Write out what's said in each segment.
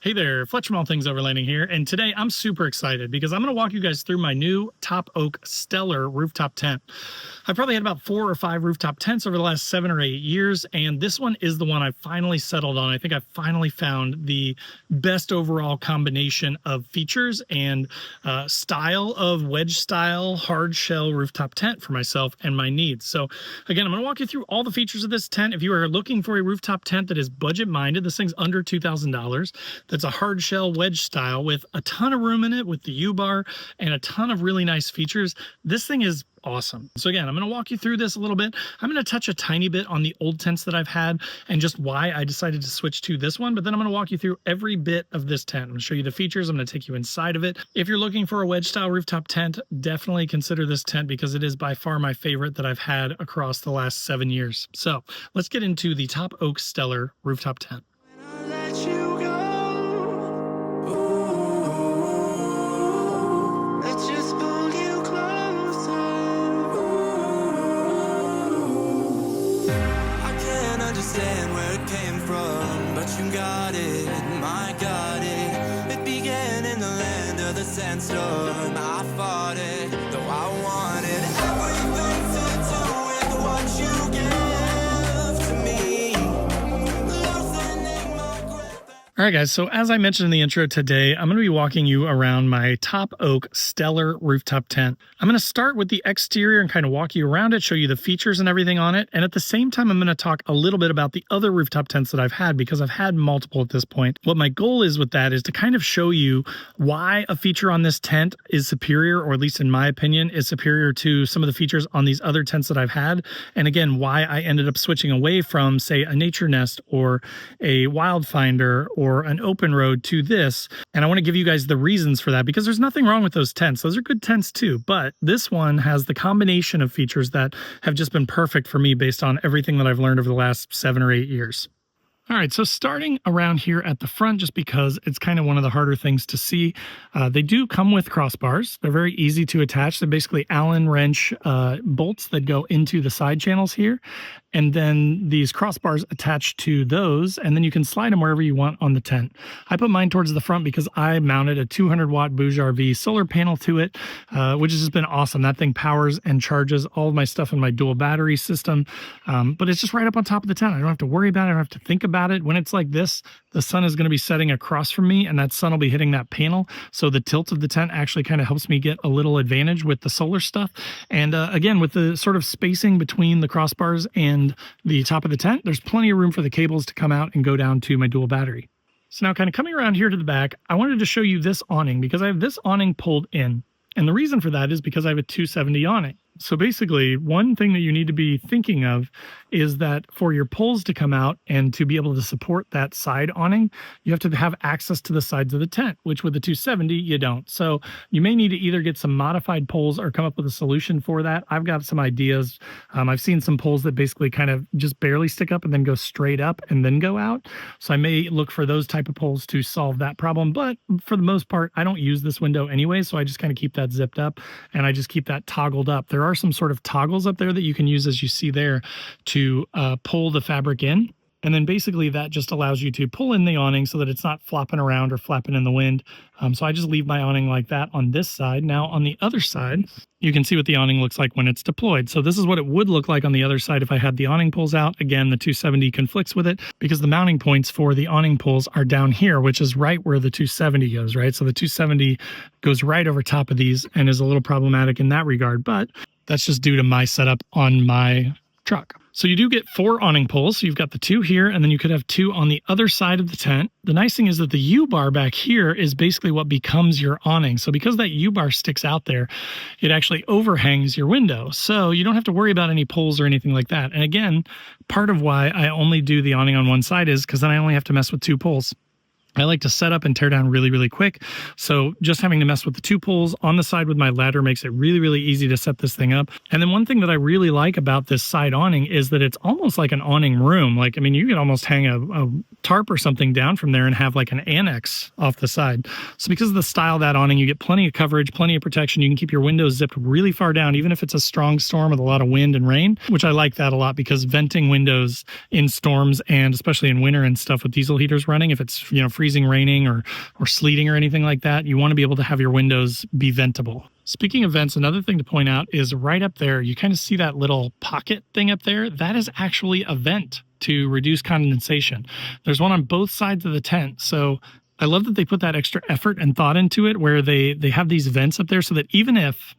Hey there, Fletcher from All Things Overlanding here, and today I'm super excited because I'm going to walk you guys through my new Topoak Stellar rooftop tent. I've probably had about 4 or 5 rooftop tents over the last 7 or 8 years, and this one is the one I finally settled on. I think I finally found the best overall combination of features and style of wedge style hard shell rooftop tent for myself and my needs. So again, I'm going to walk you through all the features of this tent. If you are looking for a rooftop tent that is budget minded, this thing's under $2,000. That's a hard shell wedge style with a ton of room in it with the U-bar and a ton of really nice features. This thing is awesome. So again, I'm going to walk you through this a little bit. I'm going to touch a tiny bit on the old tents that I've had and just why I decided to switch to this one, but then I'm going to walk you through every bit of this tent. I'm going to show you the features. I'm going to take you inside of it. If you're looking for a wedge style rooftop tent, definitely consider this tent because it is by far my favorite that I've had across the last 7 years. So let's get into the Topoak Stellar rooftop tent. Understand where it came from, but you got it, my got it. It began in the land of the sandstorm. I fought it, though I wanted everything to do with what you gave to me. Loosening my grip. All right, guys, so as I mentioned in the intro today, I'm going to be walking you around my Topoak Stellar rooftop tent. I'm going to start with the exterior and kind of walk you around it, show you the features and everything on it. And at the same time, I'm going to talk a little bit about the other rooftop tents that I've had because I've had multiple at this point. What my goal is with that is to kind of show you why a feature on this tent is superior, or at least in my opinion, is superior to some of the features on these other tents that I've had. And again, why I ended up switching away from, say, a Nature Nest or a Wildfinder or an Open Road to this. And I want to give you guys the reasons for that because there's nothing wrong with those tents. Those are good tents too, but this one has the combination of features that have just been perfect for me based on everything that I've learned over the last 7 or 8 years. All right, so starting around here at the front, just because it's kind of one of the harder things to see, they do come with crossbars. They're very easy to attach. They're basically Allen wrench bolts that go into the side channels here. And then these crossbars attach to those, and then you can slide them wherever you want on the tent. I put mine towards the front because I mounted a 200-watt Bouge RV solar panel to it, which has just been awesome. That thing powers and charges all of my stuff in my dual battery system, but it's just right up on top of the tent. I don't have to worry about it. I don't have to think about it. When it's like this, the sun is going to be setting across from me, and that sun will be hitting that panel. So the tilt of the tent actually kind of helps me get a little advantage with the solar stuff. And again, with the sort of spacing between the crossbars and the top of the tent, there's plenty of room for the cables to come out and go down to my dual battery. So now kind of coming around here to the back, I wanted to show you this awning because I have this awning pulled in. And the reason for that is because I have a 270 awning. So basically, one thing that you need to be thinking of is that for your poles to come out and to be able to support that side awning, you have to have access to the sides of the tent, which with the 270, you don't. So you may need to either get some modified poles or come up with a solution for that. I've got some ideas. I've seen some poles that basically kind of just barely stick up and then go straight up and then go out. So I may look for those type of poles to solve that problem. But for the most part, I don't use this window anyway, so I just kind of keep that zipped up and I just keep that toggled up. There are some sort of toggles up there that you can use, as you see there, to pull the fabric in. And then basically that just allows you to pull in the awning so that it's not flopping around or flapping in the wind. So I just leave my awning like that on this side. Now on the other side, you can see what the awning looks like when it's deployed. So this is what it would look like on the other side if I had the awning poles out. Again, the 270 conflicts with it because the mounting points for the awning poles are down here, which is right where the 270 goes, right? So the 270 goes right over top of these and is a little problematic in that regard, but that's just due to my setup on my truck. So you do get 4 awning poles. So you've got the 2 here, and then you could have 2 on the other side of the tent. The nice thing is that the U-bar back here is basically what becomes your awning. So because that U-bar sticks out there, it actually overhangs your window. So you don't have to worry about any poles or anything like that. And again, part of why I only do the awning on one side is because then I only have to mess with 2 poles. I like to set up and tear down really, really quick. So just having to mess with the 2 poles on the side with my ladder makes it really, really easy to set this thing up. And then one thing that I really like about this side awning is that it's almost like an awning room. Like, I mean, you could almost hang a tarp or something down from there and have like an annex off the side. So because of the style of that awning, you get plenty of coverage, plenty of protection. You can keep your windows zipped really far down, even if it's a strong storm with a lot of wind and rain, which I like that a lot because venting windows in storms and especially in winter and stuff with diesel heaters running, if it's, you know, freezing freezing raining or sleeting or anything like that, you want to be able to have your windows be ventable. Speaking of vents, another thing to point out is right up there, you kind of see that little pocket thing up there. That is actually a vent to reduce condensation. There's one on both sides of the tent. So I love that they put that extra effort and thought into it, where they have these vents up there so that even if,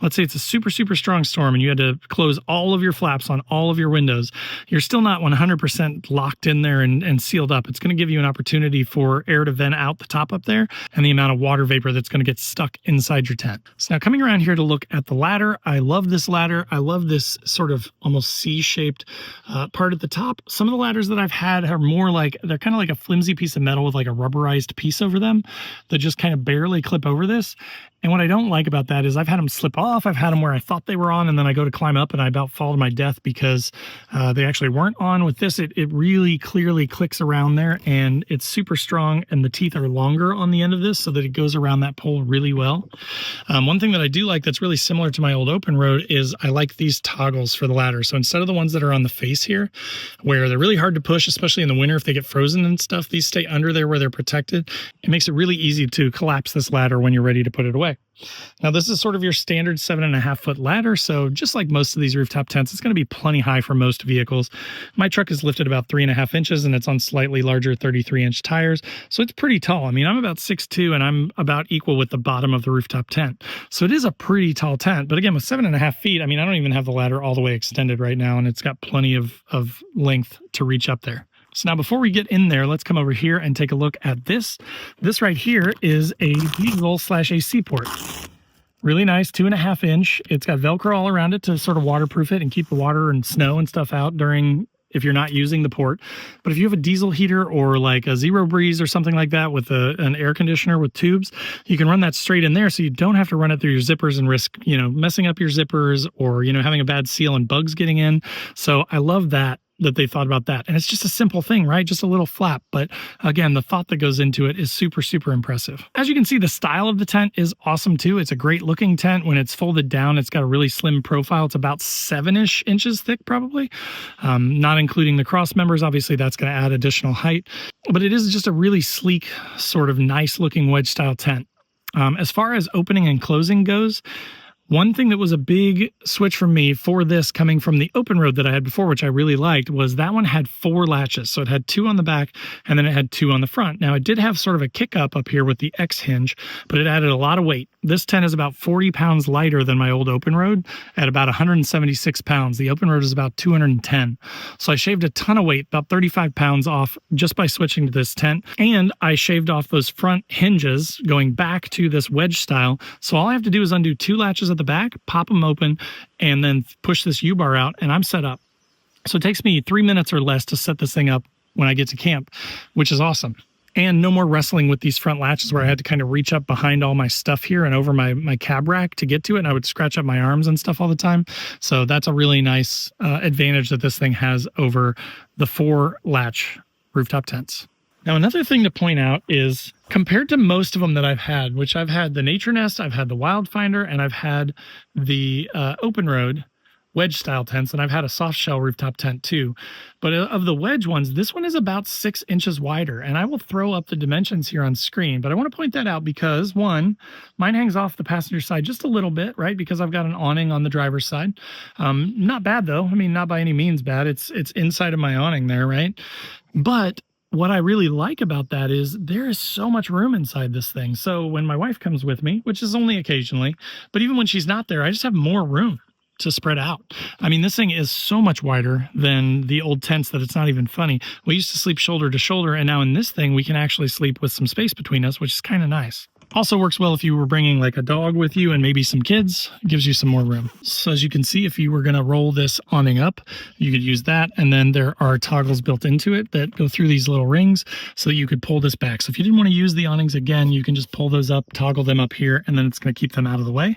let's say it's a super, super strong storm and you had to close all of your flaps on all of your windows, you're still not 100% locked in there and sealed up. It's going to give you an opportunity for air to vent out the top up there and the amount of water vapor that's going to get stuck inside your tent. So now coming around here to look at the ladder, I love this ladder. I love this sort of almost C-shaped part at the top. Some of the ladders that I've had are more like, they're kind of like a flimsy piece of metal with like a rubberized piece over them that just kind of barely clip over this. And what I don't like about that is I've had them slip off. I've had them where I thought they were on, and then I go to climb up and I about fall to my death because they actually weren't on. With this, it really clearly clicks around there, and it's super strong, and the teeth are longer on the end of this so that it goes around that pole really well. One thing that I do like that's really similar to my old open road is I like these toggles for the ladder. So instead of the ones that are on the face here, where they're really hard to push, especially in the winter if they get frozen and stuff, these stay under there where they're protected. It makes it really easy to collapse this ladder when you're ready to put it away. Now, this is sort of your standard 7.5 foot ladder. So just like most of these rooftop tents, it's going to be plenty high for most vehicles. My truck is lifted about 3.5 inches and it's on slightly larger 33-inch tires. So it's pretty tall. I mean, I'm about 6'2" and I'm about equal with the bottom of the rooftop tent. So it is a pretty tall tent. But again, with 7.5 feet, I mean, I don't even have the ladder all the way extended right now, and it's got plenty of length to reach up there. So now before we get in there, let's come over here and take a look at this. This right here is a diesel/AC port. Really nice, 2.5 inch. It's got Velcro all around it to sort of waterproof it and keep the water and snow and stuff out during, if you're not using the port. But if you have a diesel heater or like a Zero Breeze or something like that with an air conditioner with tubes, you can run that straight in there so you don't have to run it through your zippers and risk, messing up your zippers or, having a bad seal and bugs getting in. So I love that they thought about that. And it's just a simple thing, right? Just a little flap. But again, the thought that goes into it is super, super impressive. As you can see, the style of the tent is awesome too. It's a great looking tent. When it's folded down, it's got a really slim profile. It's about 7-ish inches thick, probably. Not including the cross members. Obviously, that's going to add additional height. But it is just a really sleek, sort of nice looking wedge style tent. As far as opening and closing goes, one thing that was a big switch for me for this coming from the open road that I had before, which I really liked, was that one had 4 latches. So it had 2 on the back and then it had 2 on the front. Now it did have sort of a kick up here with the X hinge, but it added a lot of weight. This tent is about 40 pounds lighter than my old open road at about 176 pounds. The open road is about 210. So I shaved a ton of weight, about 35 pounds off just by switching to this tent. And I shaved off those front hinges going back to this wedge style. So all I have to do is undo 2 latches at the back, pop them open, and then push this U-bar out, and I'm set up. So it takes me 3 minutes or less to set this thing up when I get to camp, which is awesome. And no more wrestling with these front latches where I had to kind of reach up behind all my stuff here and over my cab rack to get to it, and I would scratch up my arms and stuff all the time. So that's a really nice advantage that this thing has over the 4 latch rooftop tents. Now, another thing to point out is compared to most of them that I've had, which I've had the Nature Nest, I've had the Wildfinder, and I've had the Open Road wedge style tents, and I've had a soft shell rooftop tent too. But of the wedge ones, this one is about 6 inches wider, and I will throw up the dimensions here on screen. But I want to point that out because, one, mine hangs off the passenger side just a little bit, right? Because I've got an awning on the driver's side. Not bad though. I mean, not by any means bad. It's inside of my awning there, right? But what I really like about that is there is so much room inside this thing. So when my wife comes with me, which is only occasionally, but even when she's not there, I just have more room to spread out. I mean, this thing is so much wider than the old tents that it's not even funny. We used to sleep shoulder to shoulder, and now in this thing, we can actually sleep with some space between us, which is kind of nice. Also works well if you were bringing like a dog with you and maybe some kids. It gives you some more room. So as you can see, if you were going to roll this awning up, you could use that. And then there are toggles built into it that go through these little rings so that you could pull this back. So if you didn't want to use the awnings again, you can just pull those up, toggle them up here, and then it's going to keep them out of the way.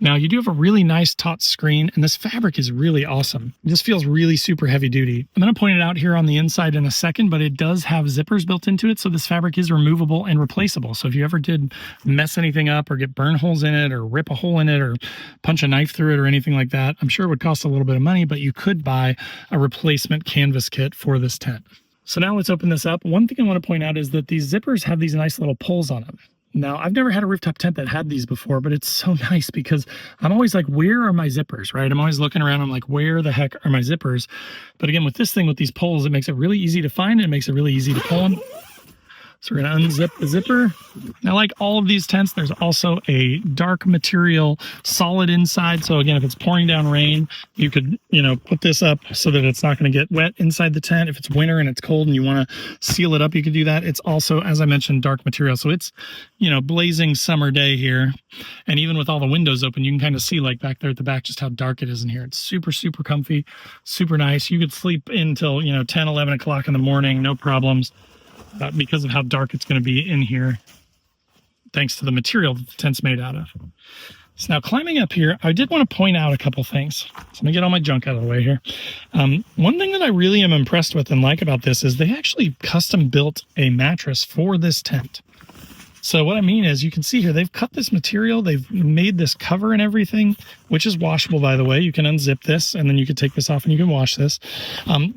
Now, you do have a really nice taut screen, and this fabric is really awesome. This feels really super heavy duty. I'm going to point it out here on the inside in a second, but it does have zippers built into it, so this fabric is removable and replaceable. So if you ever did mess anything up or get burn holes in it or rip a hole in it or punch a knife through it or anything like that, I'm sure it would cost a little bit of money, but you could buy a replacement canvas kit for this tent. So now let's open this up. One thing I want to point out is that these zippers have these nice little pulls on them. Now, I've never had a rooftop tent that had these before, but it's so nice because I'm always like, where are my zippers, right? I'm always looking around. I'm like, where the heck are my zippers? But again, with this thing, with these pulls, it makes it really easy to find. It makes it really easy to pull them. So we're going to unzip the zipper. Now, like all of these tents, there's also a dark material solid inside. So again, if it's pouring down rain, you could, put this up so that it's not going to get wet inside the tent. If it's winter and it's cold and you want to seal it up, you could do that. It's also, as I mentioned, dark material. So it's, blazing summer day here. And even with all the windows open, you can kind of see like back there at the back, just how dark it is in here. It's super, super comfy, super nice. You could sleep until, 10, 11 o'clock in the morning, no problems. Because of how dark it's going to be in here, thanks to the material that the tent's made out of. So now climbing up here, I did want to point out a couple things. So I'm going to get all my junk out of the way here. One thing that I really am impressed with and like about this is they actually custom built a mattress for this tent. So what I mean is you can see here, they've cut this material, they've made this cover and everything, which is washable, by the way. You can unzip this and then you can take this off and you can wash this.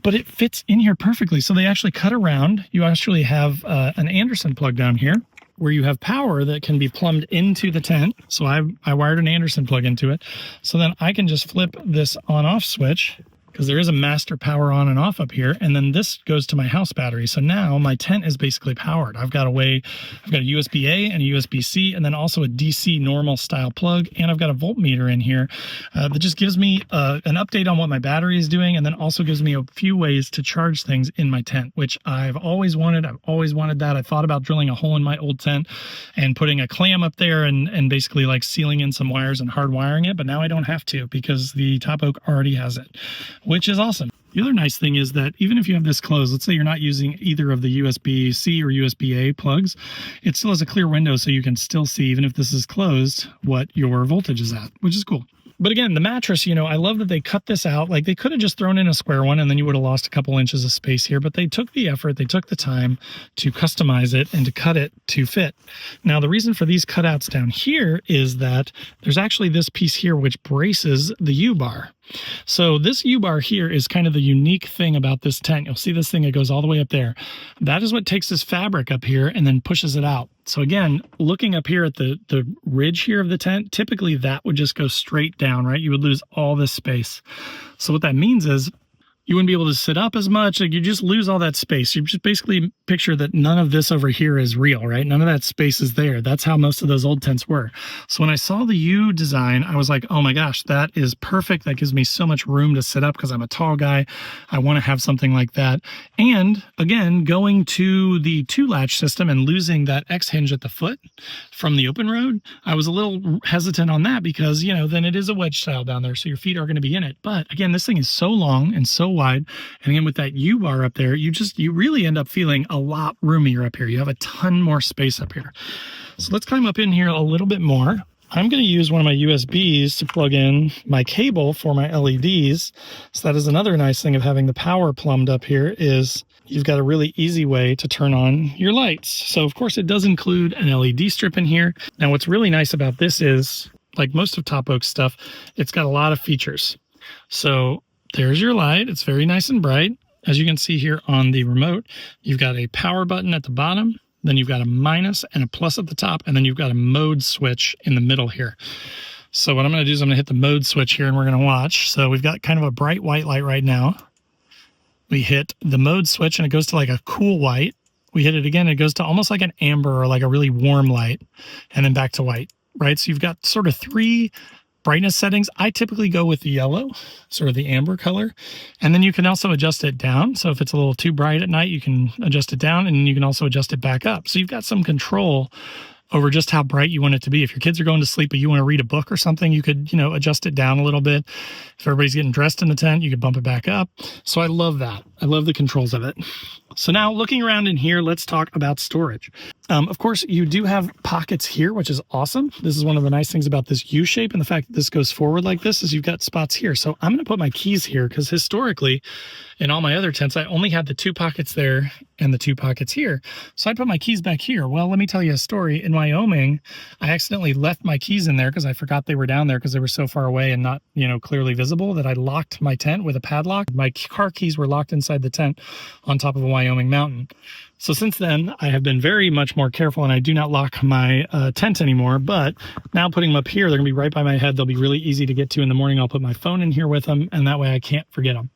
But it fits in here perfectly. So they actually cut around. You actually have an Anderson plug down here where you have power that can be plumbed into the tent. So I wired an Anderson plug into it. So then I can just flip this on-off switch, because there is a master power on and off up here, and then this goes to my house battery. So now my tent is basically powered. I've got a USB-A and a USB-C, and then also a DC normal style plug, and I've got a voltmeter in here that just gives me an update on what my battery is doing, and then also gives me a few ways to charge things in my tent, which I've always wanted. I've always wanted that. I thought about drilling a hole in my old tent and putting a clam up there and basically like sealing in some wires and hardwiring it, but now I don't have to because the Topoak already has it, which is awesome. The other nice thing is that even if you have this closed, let's say you're not using either of the USB-C or USB-A plugs, it still has a clear window so you can still see, even if this is closed, what your voltage is at, which is cool. But again, the mattress, I love that they cut this out. Like they could have just thrown in a square one and then you would have lost a couple inches of space here, but they took the effort, they took the time to customize it and to cut it to fit. Now, the reason for these cutouts down here is that there's actually this piece here which braces the U-bar. So this U-bar here is kind of the unique thing about this tent. You'll see this thing that goes all the way up there. That is what takes this fabric up here and then pushes it out. So again, looking up here at the ridge here of the tent, typically that would just go straight down, right? You would lose all this space. So what that means is you wouldn't be able to sit up as much. Like you just lose all that space. You just basically picture that none of this over here is real, right? None of that space is there. That's how most of those old tents were. So when I saw the U design, I was like, oh my gosh, that is perfect. That gives me so much room to sit up because I'm a tall guy. I want to have something like that. And again, going to the 2-latch system and losing that X hinge at the foot from the open road, I was a little hesitant on that because, then it is a wedge style down there. So your feet are going to be in it. But again, this thing is so long and so wide. And again, with that U-bar up there, you really end up feeling a lot roomier up here. You have a ton more space up here. So let's climb up in here a little bit more. I'm going to use one of my USBs to plug in my cable for my LEDs. So that is another nice thing of having the power plumbed up here is you've got a really easy way to turn on your lights. So of course it does include an LED strip in here. Now what's really nice about this is, like most of Topoak's stuff, it's got a lot of features. So there's your light. It's very nice and bright. As you can see here on the remote, you've got a power button at the bottom, then you've got a minus and a plus at the top, and then you've got a mode switch in the middle here. So what I'm going to do is I'm going to hit the mode switch here and we're going to watch. So we've got kind of a bright white light right now. We hit the mode switch and it goes to like a cool white. We hit it again, it goes to almost like an amber or like a really warm light, and then back to white, right? So you've got sort of 3 brightness settings. I typically go with the yellow, sort of the amber color. And then you can also adjust it down. So if it's a little too bright at night, you can adjust it down and you can also adjust it back up. So you've got some control over just how bright you want it to be. If your kids are going to sleep, but you want to read a book or something, you could, adjust it down a little bit. If everybody's getting dressed in the tent, you could bump it back up. So I love that. I love the controls of it. So now looking around in here, let's talk about storage. Of course, you do have pockets here, which is awesome. This is one of the nice things about this U shape, and the fact that this goes forward like this is you've got spots here. So I'm going to put my keys here because historically in all my other tents, I only had the 2 pockets there and the 2 pockets here. So I put my keys back here. Well, let me tell you a story. In Wyoming, I accidentally left my keys in there because I forgot they were down there because they were so far away and not, clearly visible, that I locked my tent with a padlock. My car keys were locked inside the tent on top of a Wyoming mountain. So since then, I have been very much more careful, and I do not lock my tent anymore. But now putting them up here, they're going to be right by my head. They'll be really easy to get to in the morning. I'll put my phone in here with them, and that way I can't forget them.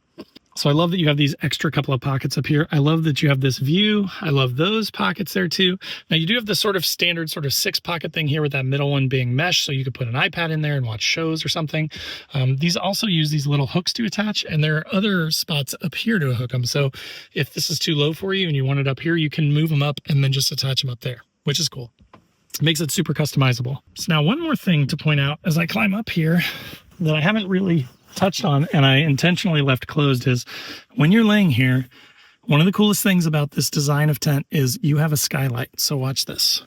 So I love that you have these extra couple of pockets up here. I love that you have this view. I love those pockets there too. Now you do have the sort of standard sort of 6-pocket thing here with that middle one being mesh, so you could put an iPad in there and watch shows or something. These also use these little hooks to attach, and there are other spots up here to hook them. So if this is too low for you and you want it up here, you can move them up and then just attach them up there, which is cool. It makes it super customizable. So now one more thing to point out as I climb up here that I haven't really touched on and I intentionally left closed is when you're laying here, one of the coolest things about this design of tent is you have a skylight. So watch this.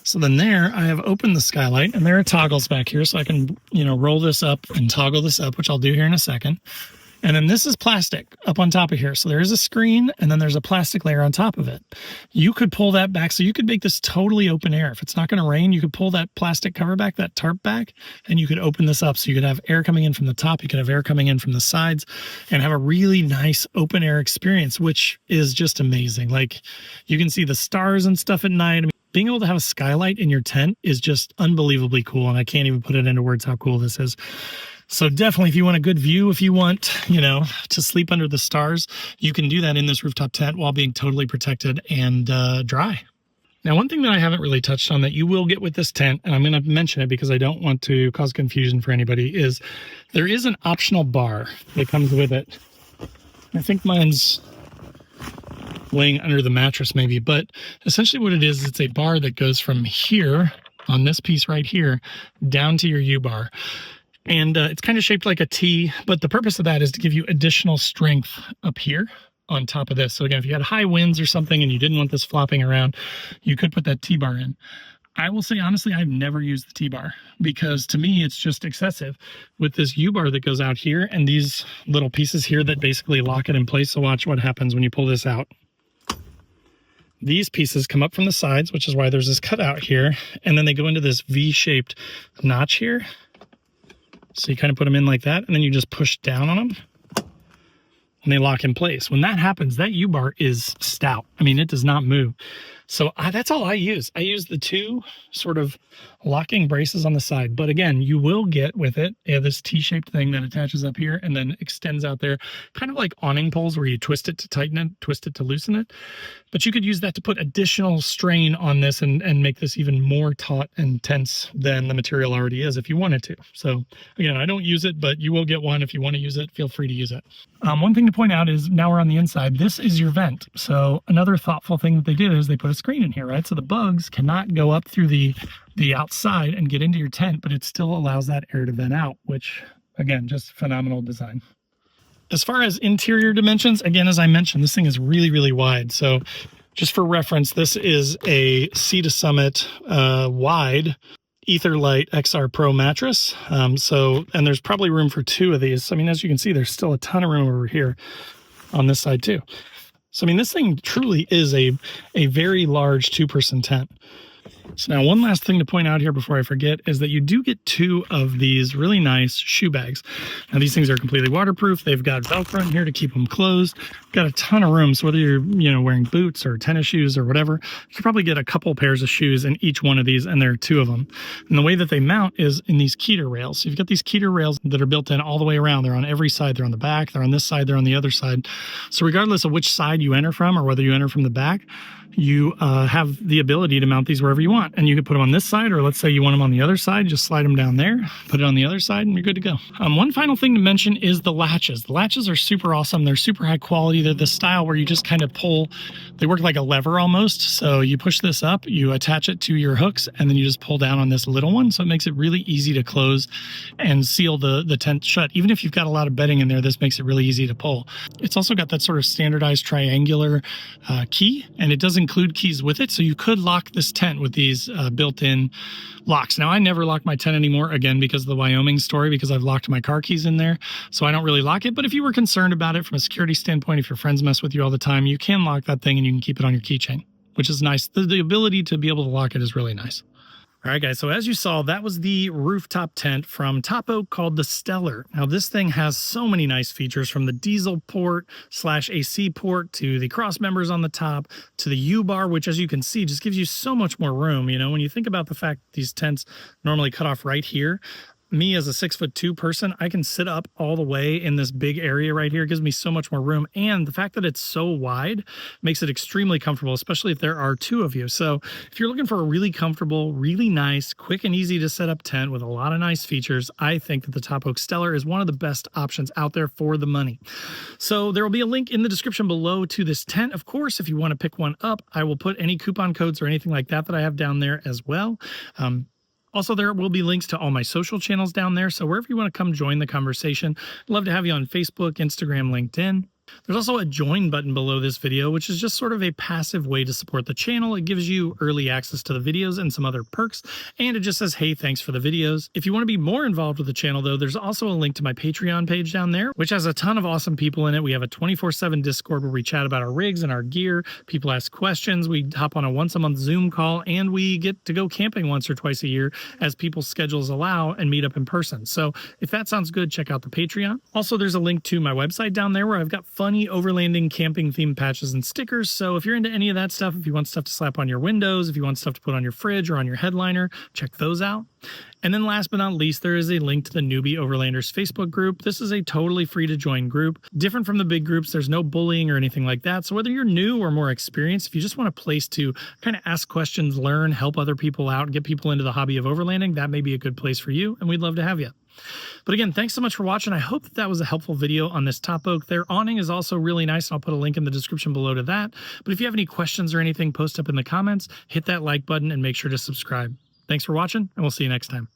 So then there I have opened the skylight, and there are toggles back here so I can, roll this up and toggle this up, which I'll do here in a second. And then this is plastic up on top of here. So there is a screen, and then there's a plastic layer on top of it. You could pull that back. So you could make this totally open air. If it's not going to rain, you could pull that plastic cover back, that tarp back, and you could open this up. So you could have air coming in from the top. You could have air coming in from the sides and have a really nice open air experience, which is just amazing. Like you can see the stars and stuff at night. I mean, being able to have a skylight in your tent is just unbelievably cool. And I can't even put it into words how cool this is. So definitely, if you want a good view, if you want, to sleep under the stars, you can do that in this rooftop tent while being totally protected and dry. Now, one thing that I haven't really touched on that you will get with this tent, and I'm going to mention it because I don't want to cause confusion for anybody, is there is an optional bar that comes with it. I think mine's laying under the mattress maybe, but essentially what it is, it's a bar that goes from here on this piece right here down to your U-bar. And it's kind of shaped like a T, but the purpose of that is to give you additional strength up here on top of this. So again, if you had high winds or something and you didn't want this flopping around, you could put that T-bar in. I will say, honestly, I've never used the T-bar because to me, it's just excessive with this U-bar that goes out here and these little pieces here that basically lock it in place. So watch what happens when you pull this out. These pieces come up from the sides, which is why there's this cutout here. And then they go into this V-shaped notch here. So you kind of put them in like that, and then you just push down on them, and they lock in place. When that happens, that U-bar is stout. I mean, it does not move. So that's all I use. I use the 2 sort of locking braces on the side. But again, you will get with it this T-shaped thing that attaches up here and then extends out there, kind of like awning poles where you twist it to tighten it, twist it to loosen it. But you could use that to put additional strain on this and make this even more taut and tense than the material already is if you wanted to. So again, I don't use it, but you will get one. If you want to use it, feel free to use it. One thing to point out is now we're on the inside. This is your vent. So another thoughtful thing that they did is they put a screen in here, right? So the bugs cannot go up through the outside and get into your tent, but it still allows that air to vent out, which again, just phenomenal design. As far as interior dimensions, again, as I mentioned, this thing is really, really wide. So just for reference, this is a Sea to Summit wide Etherlight XR Pro mattress. And there's probably room for 2 of these. I mean, as you can see, there's still a ton of room over here on this side too. So, I mean, this thing truly is a very large 2-person tent. So now one last thing to point out here before I forget is that you do get 2 of these really nice shoe bags. Now these things are completely waterproof. They've got Velcro in here to keep them closed. Got a ton of room. So whether you're, wearing boots or tennis shoes or whatever, you can probably get a couple pairs of shoes in each one of these, and there are 2 of them. And the way that they mount is in these Keter rails. So you've got these Keter rails that are built in all the way around. They're on every side. They're on the back. They're on this side. They're on the other side. So regardless of which side you enter from or whether you enter from the back, you have the ability to mount these wherever you want. And you can put them on this side, or let's say you want them on the other side, just slide them down there, put it on the other side, and you're good to go. One final thing to mention is the latches. The latches are super awesome. They're super high quality. They're the style where you just kind of pull, they work like a lever almost. So you push this up, you attach it to your hooks, and then you just pull down on this little one. So it makes it really easy to close and seal the tent shut. Even if you've got a lot of bedding in there, this makes it really easy to pull. It's also got that sort of standardized triangular key, and it doesn't include keys with it, so you could lock this tent with these built-in locks. Now, I never lock my tent anymore, again, because of the Wyoming story, because I've locked my car keys in there, so I don't really lock it. But if you were concerned about it from a security standpoint, if your friends mess with you all the time, you can lock that thing and you can keep it on your keychain, which is nice. The ability to be able to lock it is really nice. All right, guys, so as you saw, that was the rooftop tent from Topoak called the Stellar. Now, this thing has so many nice features, from the diesel port / AC port to the cross members on the top to the U-bar, which, as you can see, just gives you so much more room. You know, when you think about the fact that these tents normally cut off right here, me as a 6'2" person, I can sit up all the way in this big area right here. It gives me so much more room. And the fact that it's so wide makes it extremely comfortable, especially if there are two of you. So if you're looking for a really comfortable, really nice, quick and easy to set up tent with a lot of nice features, I think that the Topoak Stellar is one of the best options out there for the money. So there will be a link in the description below to this tent. Of course, if you want to pick one up, I will put any coupon codes or anything like that that I have down there as well. Also, there will be links to all my social channels down there, so wherever you want to come join the conversation, I'd love to have you on Facebook, Instagram, LinkedIn. There's also a join button below this video, which is just sort of a passive way to support the channel. It gives you early access to the videos and some other perks, and it just says, hey, thanks for the videos. If you want to be more involved with the channel, though, there's also a link to my Patreon page down there, which has a ton of awesome people in it. We have a 24/7 Discord where we chat about our rigs and our gear. People ask questions. We hop on a once-a-month Zoom call, and we get to go camping once or twice a year as people's schedules allow and meet up in person. So if that sounds good, check out the Patreon. Also, there's a link to my website down there where I've got funny overlanding camping themed patches and stickers. So if you're into any of that stuff, if you want stuff to slap on your windows, if you want stuff to put on your fridge or on your headliner, check those out. And then last but not least, there is a link to the Newbie Overlanders Facebook group. This is a totally free to join group. Different from the big groups, there's no bullying or anything like that. So whether you're new or more experienced, if you just want a place to kind of ask questions, learn, help other people out, get people into the hobby of overlanding, that may be a good place for you, and we'd love to have you. But again, thanks so much for watching. I hope that was a helpful video on this Topoak. Their awning is also really nice, and I'll put a link in the description below to that. But if you have any questions or anything, post up in the comments, hit that like button, and make sure to subscribe. Thanks for watching, and we'll see you next time.